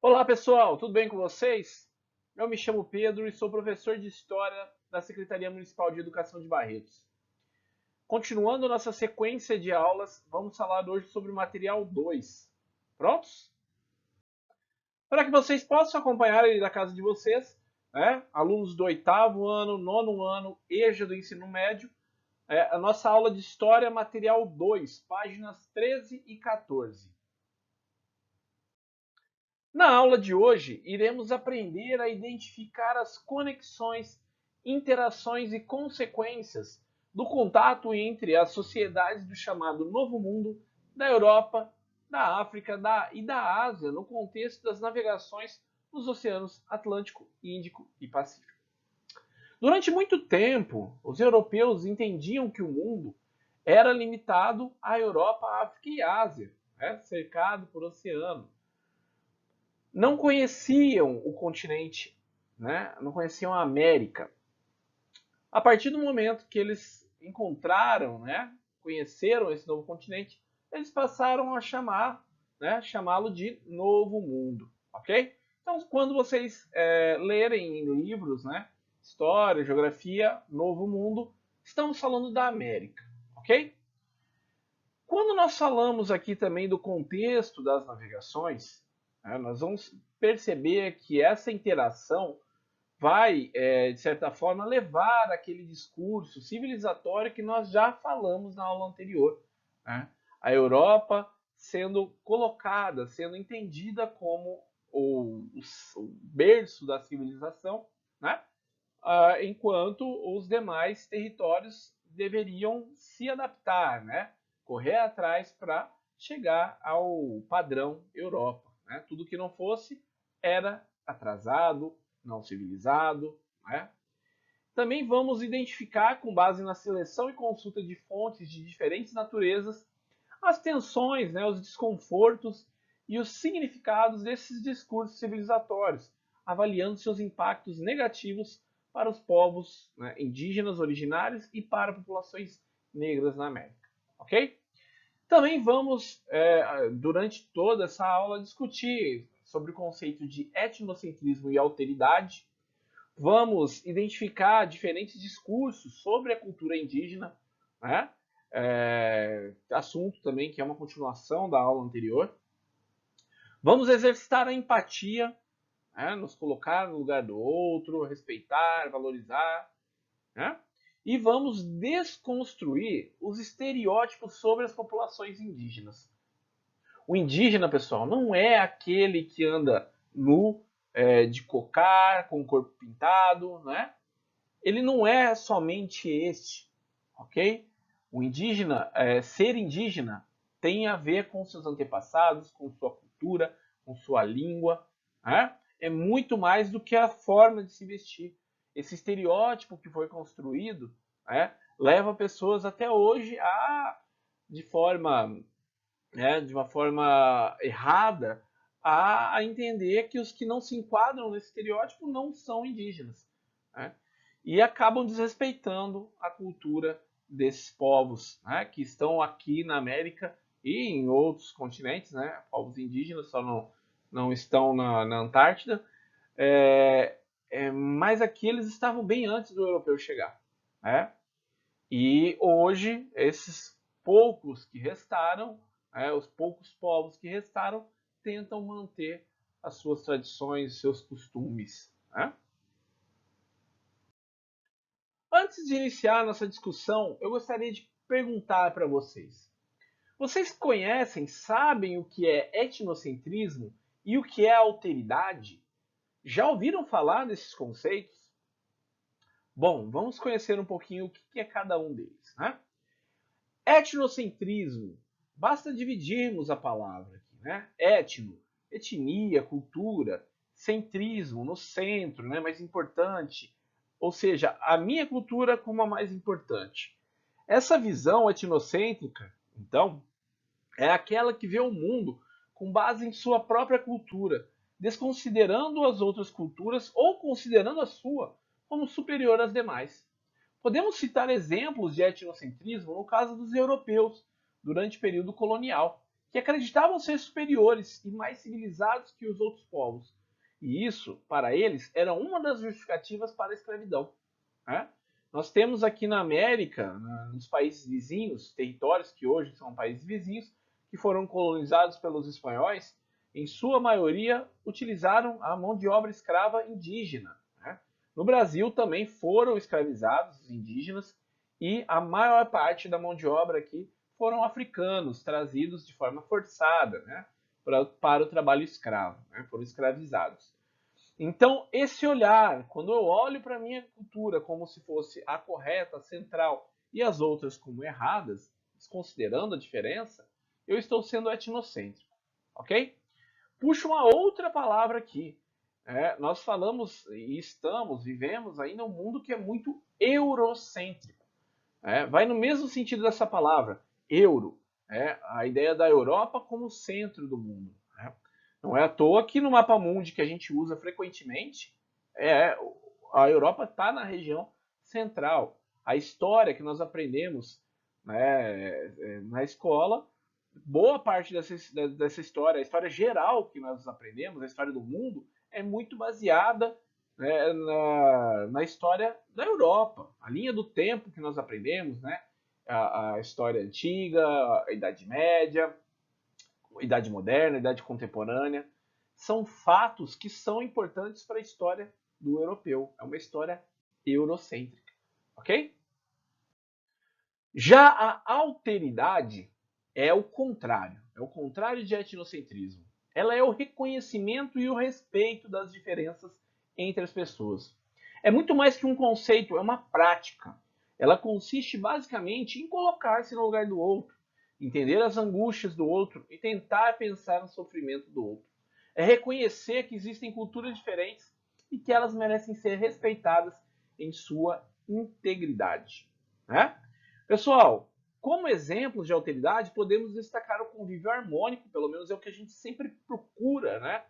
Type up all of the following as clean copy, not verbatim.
Olá pessoal, tudo bem com vocês? Eu me chamo Pedro e sou professor de História da Secretaria Municipal de Educação de Barretos. Continuando nossa sequência de aulas, vamos falar hoje sobre o material 2. Prontos? Para que vocês possam acompanhar aí da casa de vocês, alunos do 8º ano, 9º ano, EJA do ensino médio, a nossa aula de História, material 2, páginas 13 e 14. Na aula de hoje, iremos aprender a identificar as conexões, interações e consequências do contato entre as sociedades do chamado Novo Mundo, da Europa, da África e da Ásia no contexto das navegações nos oceanos Atlântico, Índico e Pacífico. Durante muito tempo, os europeus entendiam que o mundo era limitado à Europa, África e Ásia, cercado por oceano. Não conheciam o continente, não conheciam a América. A partir do momento que eles encontraram, conheceram esse novo continente, eles passaram a chamá-lo de Novo Mundo, ok? Então, quando vocês lerem em livros, História, Geografia, Novo Mundo, estamos falando da América, ok? Quando nós falamos aqui também do contexto das navegações, nós vamos perceber que essa interação vai, de certa forma, levar aquele discurso civilizatório que nós já falamos na aula anterior. A Europa sendo colocada, sendo entendida como o berço da civilização, enquanto os demais territórios deveriam se adaptar, correr atrás para chegar ao padrão Europa. Tudo que não fosse era atrasado, não civilizado. Também vamos identificar, com base na seleção e consulta de fontes de diferentes naturezas, as tensões, os desconfortos e os significados desses discursos civilizatórios, avaliando seus impactos negativos para os povos indígenas originários e para populações negras na América. Ok? Também vamos, durante toda essa aula, discutir sobre o conceito de etnocentrismo e alteridade. Vamos identificar diferentes discursos sobre a cultura indígena, assunto também que é uma continuação da aula anterior. Vamos exercitar a empatia, nos colocar no lugar do outro, respeitar, valorizar. E vamos desconstruir os estereótipos sobre as populações indígenas. O indígena, pessoal, não é aquele que anda nu, de cocar, com o corpo pintado, Ele não é somente este, ok? O indígena, ser indígena, tem a ver com seus antepassados, com sua cultura, com sua língua. É muito mais do que a forma de se vestir. Esse estereótipo que foi construído leva pessoas até hoje de uma forma errada, a entender que os que não se enquadram nesse estereótipo não são indígenas. E acabam desrespeitando a cultura desses povos que estão aqui na América e em outros continentes, povos indígenas só não estão na Antártida, mas aqui eles estavam bem antes do europeu chegar. E hoje, esses poucos que restaram, os poucos povos que restaram, tentam manter as suas tradições, seus costumes. Antes de iniciar nossa discussão, eu gostaria de perguntar para vocês. Vocês conhecem, sabem o que é etnocentrismo e o que é alteridade? Já ouviram falar desses conceitos? Bom, vamos conhecer um pouquinho o que é cada um deles. Etnocentrismo. Basta dividirmos a palavra aqui. Etno, etnia, cultura. Centrismo, no centro, mais importante. Ou seja, a minha cultura como a mais importante. Essa visão etnocêntrica, então, é aquela que vê o mundo com base em sua própria cultura, desconsiderando as outras culturas ou considerando a sua como superior às demais. Podemos citar exemplos de etnocentrismo no caso dos europeus, durante o período colonial, que acreditavam ser superiores e mais civilizados que os outros povos. E isso, para eles, era uma das justificativas para a escravidão. Né? Nós temos aqui na América, nos países vizinhos, territórios que hoje são países vizinhos, que foram colonizados pelos espanhóis, em sua maioria utilizaram a mão de obra escrava indígena. Né? No Brasil também foram escravizados os indígenas e a maior parte da mão de obra aqui foram africanos, trazidos de forma forçada, né, para o trabalho escravo, né, foram escravizados. Então, esse olhar, quando eu olho para a minha cultura como se fosse a correta, a central, e as outras como erradas, desconsiderando a diferença, eu estou sendo etnocêntrico, ok? Puxo uma outra palavra aqui. Nós falamos e vivemos ainda um mundo que é muito eurocêntrico. Vai no mesmo sentido dessa palavra, euro. A ideia da Europa como centro do mundo. Não é à toa que no mapa mundi que a gente usa frequentemente, a Europa está na região central. A história que nós aprendemos, né, na escola, boa parte dessa história, a história geral que nós aprendemos, a história do mundo, é muito baseada, né, na história da Europa. A linha do tempo que nós aprendemos, né, a história antiga, a Idade Média, Idade Moderna, Idade Contemporânea, são fatos que são importantes para a história do europeu. É uma história eurocêntrica, ok? Já a alteridade é o contrário de etnocentrismo. Ela é o reconhecimento e o respeito das diferenças entre as pessoas. É muito mais que um conceito, é uma prática. Ela consiste basicamente em colocar-se no lugar do outro, entender as angústias do outro e tentar pensar no sofrimento do outro. É reconhecer que existem culturas diferentes e que elas merecem ser respeitadas em sua integridade. Né? Pessoal, como exemplos de alteridade, podemos destacar o convívio harmônico, pelo menos é o que a gente sempre procura, né,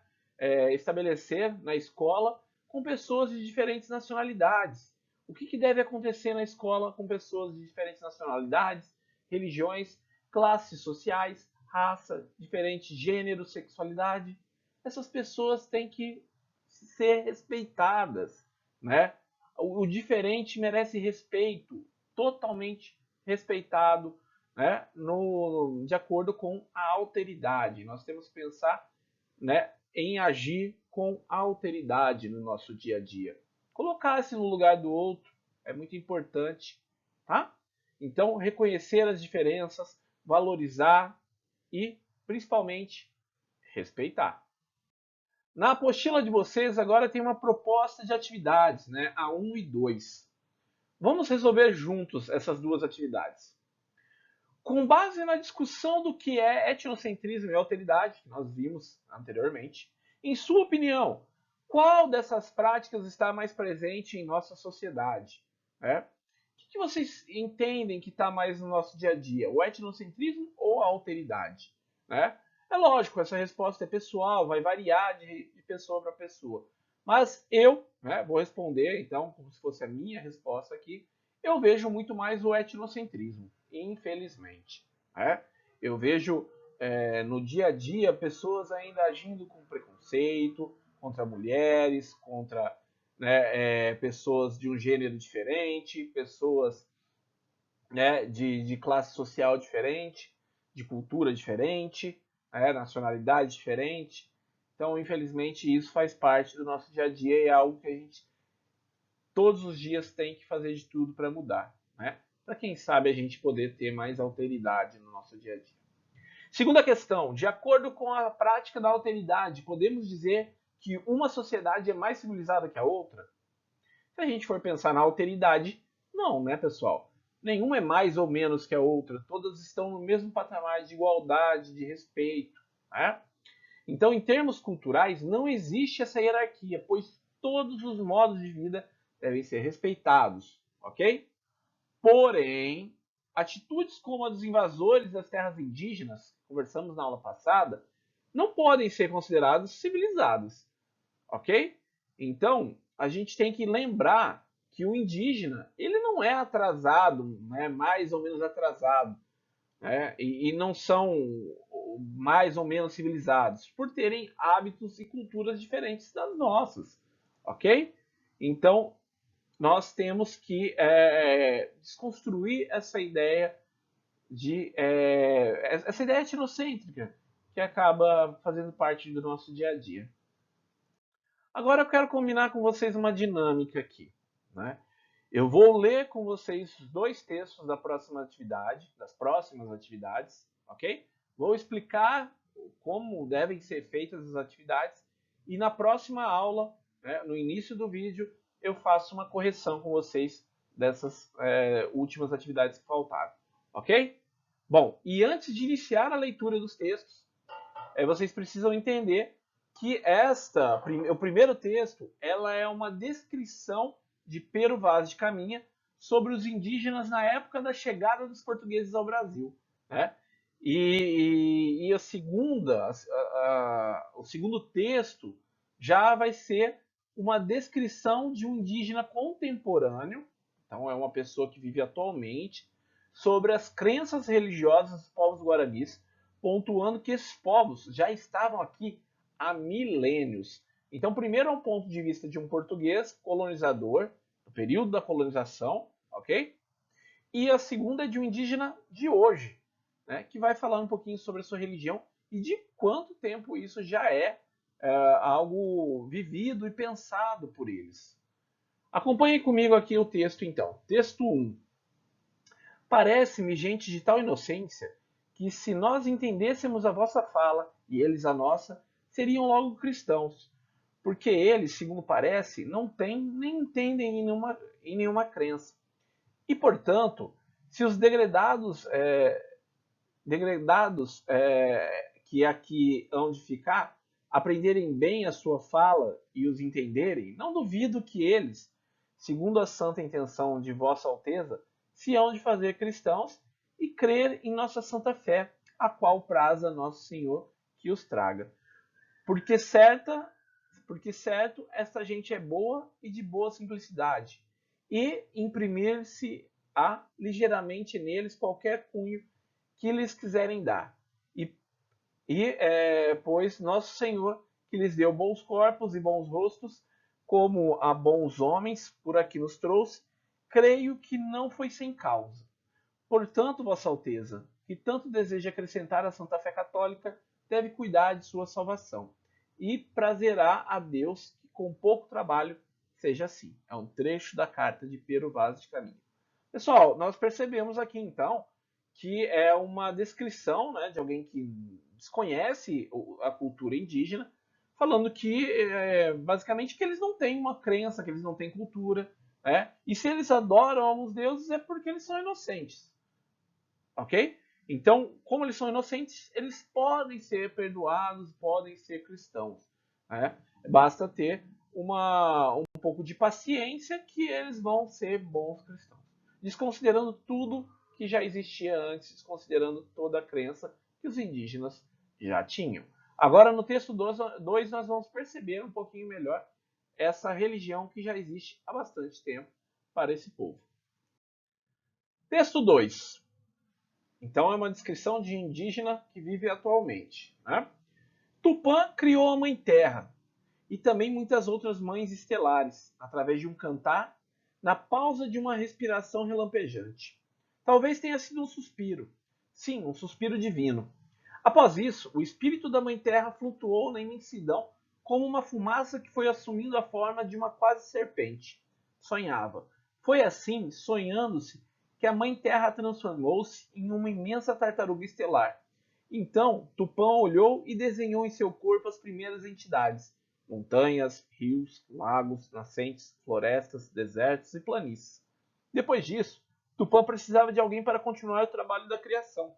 estabelecer na escola com pessoas de diferentes nacionalidades. O que deve acontecer na escola com pessoas de diferentes nacionalidades, religiões, classes sociais, raça, diferente gênero, sexualidade? Essas pessoas têm que ser respeitadas, né? O diferente merece respeito, totalmente respeitado, né, de acordo com a alteridade. Nós temos que pensar, né, em agir com alteridade no nosso dia a dia. Colocar-se no lugar do outro é muito importante, tá? Então, reconhecer as diferenças, valorizar e, principalmente, respeitar. Na apostila de vocês agora tem uma proposta de atividades, né, a 1 e 2. Vamos resolver juntos essas duas atividades. Com base na discussão do que é etnocentrismo e alteridade, que nós vimos anteriormente, em sua opinião, qual dessas práticas está mais presente em nossa sociedade? O que vocês entendem que está mais no nosso dia a dia? O etnocentrismo ou a alteridade? É lógico, essa resposta é pessoal, vai variar de pessoa para pessoa. Mas eu, né, vou responder, então, como se fosse a minha resposta aqui, eu vejo muito mais o etnocentrismo, infelizmente. Eu vejo no dia a dia pessoas ainda agindo com preconceito contra mulheres, contra, né, pessoas de um gênero diferente, pessoas, né, de classe social diferente, de cultura diferente, nacionalidade diferente. Então, infelizmente, isso faz parte do nosso dia a dia e é algo que a gente todos os dias tem que fazer de tudo para mudar, né? Para quem sabe a gente poder ter mais alteridade no nosso dia a dia. Segunda questão, de acordo com a prática da alteridade, podemos dizer que uma sociedade é mais civilizada que a outra? Se a gente for pensar na alteridade, não, né, pessoal? Nenhuma é mais ou menos que a outra, todas estão no mesmo patamar de igualdade, de respeito, né? Então, em termos culturais, não existe essa hierarquia, pois todos os modos de vida devem ser respeitados, ok? Porém, atitudes como a dos invasores das terras indígenas, conversamos na aula passada, não podem ser consideradas civilizadas, ok? Então, a gente tem que lembrar que o indígena, ele não é atrasado, né, mais ou menos atrasado, né? E não são mais ou menos civilizados? Por terem hábitos e culturas diferentes das nossas, ok? Então, nós temos que desconstruir essa ideia essa ideia etnocêntrica que acaba fazendo parte do nosso dia a dia. Agora eu quero combinar com vocês uma dinâmica aqui, né? Eu vou ler com vocês dois textos da próxima atividade, das próximas atividades, ok? Vou explicar como devem ser feitas as atividades e na próxima aula, né, no início do vídeo, eu faço uma correção com vocês dessas últimas atividades que faltaram, ok? Bom, e antes de iniciar a leitura dos textos, vocês precisam entender que o primeiro texto, ela é uma descrição de Pero Vaz de Caminha sobre os indígenas na época da chegada dos portugueses ao Brasil, né? E o segundo texto já vai ser uma descrição de um indígena contemporâneo, então é uma pessoa que vive atualmente, sobre as crenças religiosas dos povos guaranis, pontuando que esses povos já estavam aqui há milênios. Então, primeiro é um ponto de vista de um português colonizador, do período da colonização, ok? E a segunda é de um indígena de hoje, né, que vai falar um pouquinho sobre a sua religião e de quanto tempo isso já é algo vivido e pensado por eles. Acompanhem comigo aqui o texto, então. Texto 1. Parece-me gente de tal inocência que, se nós entendêssemos a vossa fala e eles a nossa, seriam logo cristãos, porque eles, segundo parece, não têm nem entendem em nenhuma crença. E, portanto, se os degredados que aqui hão de ficar aprenderem bem a sua fala e os entenderem, não duvido que eles, segundo a santa intenção de vossa alteza, se hão de fazer cristãos e crer em nossa santa fé, a qual praza nosso Senhor que os traga. Porque certo, esta gente é boa e de boa simplicidade, e imprimir-se-á ligeiramente neles qualquer cunho que lhes quiserem dar. Pois nosso Senhor, que lhes deu bons corpos e bons rostos, como a bons homens por aqui nos trouxe, creio que não foi sem causa. Portanto, vossa Alteza, que tanto deseja acrescentar à Santa Fé Católica, deve cuidar de sua salvação, e prazerá a Deus que com pouco trabalho seja assim. É um trecho da carta de Pero Vaz de Caminha. Pessoal, nós percebemos aqui então que é uma descrição, né, de alguém que desconhece a cultura indígena, falando que basicamente que eles não têm uma crença, que eles não têm cultura, né? E se eles adoram alguns deuses é porque eles são inocentes, ok? Então, como eles são inocentes, eles podem ser perdoados, podem ser cristãos, né? Basta ter um pouco de paciência que eles vão ser bons cristãos, desconsiderando tudo que já existia antes, desconsiderando toda a crença que os indígenas já tinham. Agora, no texto 2, nós vamos perceber um pouquinho melhor essa religião que já existe há bastante tempo para esse povo. Texto 2. Então, é uma descrição de indígena que vive atualmente, né? Tupã criou a Mãe Terra e também muitas outras mães estelares, através de um cantar, na pausa de uma respiração relampejante. Talvez tenha sido um suspiro. Sim, um suspiro divino. Após isso, o espírito da Mãe Terra flutuou na imensidão como uma fumaça que foi assumindo a forma de uma quase serpente. Sonhava. Foi assim, sonhando-se, que a Mãe Terra transformou-se em uma imensa tartaruga estelar. Então, Tupã olhou e desenhou em seu corpo as primeiras entidades: montanhas, rios, lagos, nascentes, florestas, desertos e planícies. Depois disso, Tupã precisava de alguém para continuar o trabalho da criação.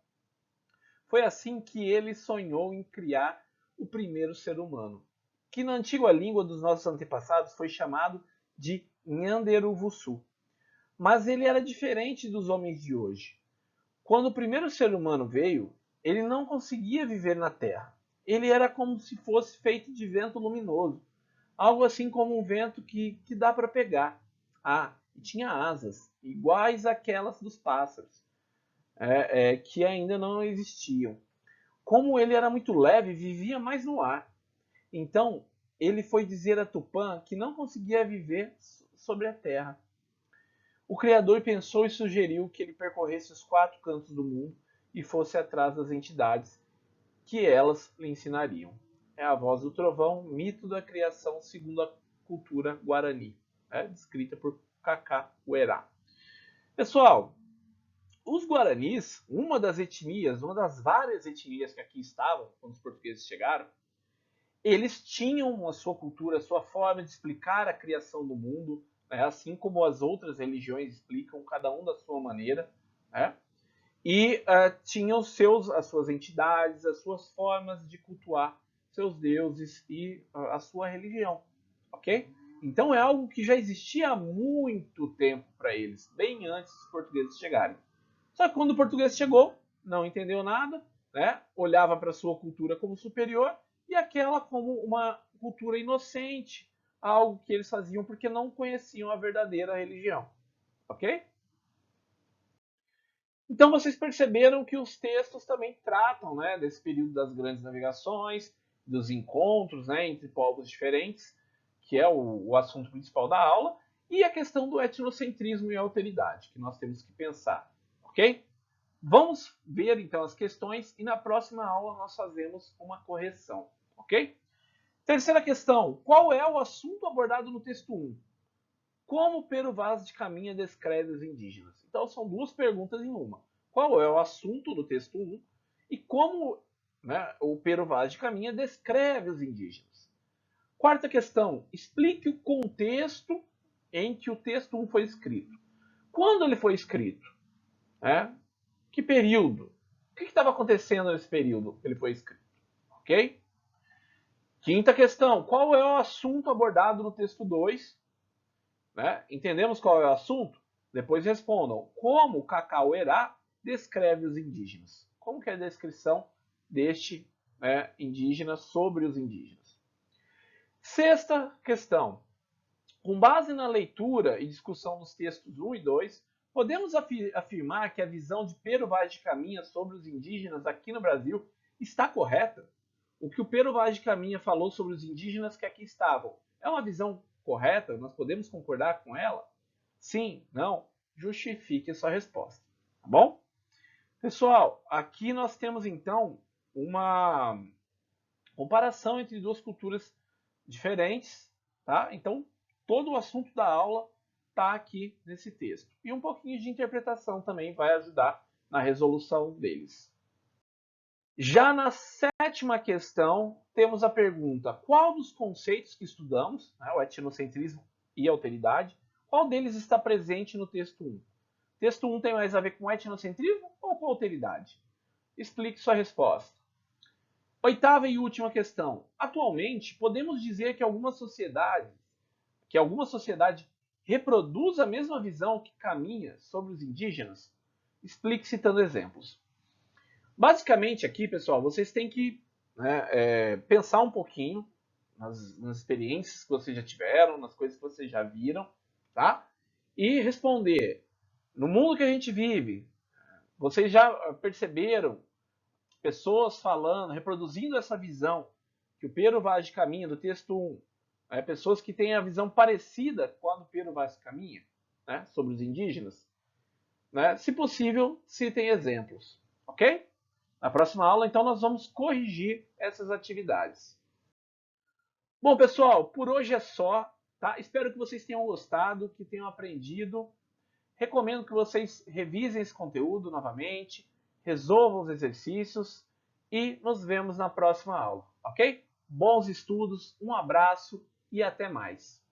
Foi assim que ele sonhou em criar o primeiro ser humano, que na antiga língua dos nossos antepassados foi chamado de Nhanderuvuçu. Mas ele era diferente dos homens de hoje. Quando o primeiro ser humano veio, ele não conseguia viver na Terra. Ele era como se fosse feito de vento luminoso, algo assim como um vento que dá para pegar. E tinha asas, iguais àquelas dos pássaros, que ainda não existiam. como ele era muito leve, vivia mais no ar. Então, ele foi dizer a Tupã que não conseguia viver sobre a terra. O Criador pensou e sugeriu que ele percorresse os 4 cantos do mundo e fosse atrás das entidades que elas lhe ensinariam. É a voz do trovão, mito da criação segundo a cultura guarani, descrita por Kaká Uerá. Pessoal, os guaranis, uma das etnias, uma das várias etnias que aqui estavam quando os portugueses chegaram, eles tinham a sua cultura, a sua forma de explicar a criação do mundo, assim como as outras religiões explicam, cada um da sua maneira, e tinham as suas entidades, as suas formas de cultuar seus deuses e a sua religião, ok? Então é algo que já existia há muito tempo para eles, bem antes dos portugueses chegarem. Só que quando o português chegou, não entendeu nada, olhava para a sua cultura como superior e aquela como uma cultura inocente, algo que eles faziam porque não conheciam a verdadeira religião, ok? Então vocês perceberam que os textos também tratam desse período das grandes navegações, dos encontros entre povos diferentes, que é o assunto principal da aula, e a questão do etnocentrismo e alteridade, que nós temos que pensar, ok? Vamos ver então as questões e na próxima aula nós fazemos uma correção, ok? Terceira questão, qual é o assunto abordado no texto 1? Como Pero Vaz de Caminha descreve os indígenas? Então são 2 perguntas em uma. Qual é o assunto do texto 1 e como o Pero Vaz de Caminha descreve os indígenas? Quarta questão, explique o contexto em que o texto 1 foi escrito. Quando ele foi escrito? Que período? O que estava acontecendo nesse período que ele foi escrito? Ok? Quinta questão, qual é o assunto abordado no texto 2? Entendemos qual é o assunto? Depois respondam. Como Kaká Uerá descreve os indígenas? Como que é a descrição deste indígena sobre os indígenas? Sexta questão. Com base na leitura e discussão dos textos 1 e 2, podemos afirmar que a visão de Pero Vaz de Caminha sobre os indígenas aqui no Brasil está correta? O que o Pero Vaz de Caminha falou sobre os indígenas que aqui estavam é uma visão correta? Nós podemos concordar com ela? Sim? Não? Justifique a sua resposta. Tá bom? Pessoal, aqui nós temos então uma comparação entre 2 culturas diferentes, tá? Então, todo o assunto da aula está aqui nesse texto. E um pouquinho de interpretação também vai ajudar na resolução deles. Já na 7ª questão, temos a pergunta: qual dos conceitos que estudamos, o etnocentrismo e a alteridade, qual deles está presente no texto 1? O texto 1 tem mais a ver com etnocentrismo ou com alteridade? Explique sua resposta. 8ª e última questão. Atualmente, podemos dizer que alguma sociedade reproduz a mesma visão que caminha sobre os indígenas? Explique citando exemplos. Basicamente aqui, pessoal, vocês têm que pensar um pouquinho nas experiências que vocês já tiveram, nas coisas que vocês já viram, tá? E responder. No mundo que a gente vive, vocês já perceberam pessoas falando, reproduzindo essa visão que o Pero Vaz de Caminha, do texto 1, pessoas que têm a visão parecida com a do Pero Vaz de Caminha, sobre os indígenas? Se possível, citem exemplos, ok? Na próxima aula, então, nós vamos corrigir essas atividades. Bom, pessoal, por hoje é só, tá? Espero que vocês tenham gostado, que tenham aprendido. Recomendo que vocês revisem esse conteúdo novamente, resolvam os exercícios e nos vemos na próxima aula, ok? Bons estudos, um abraço e até mais.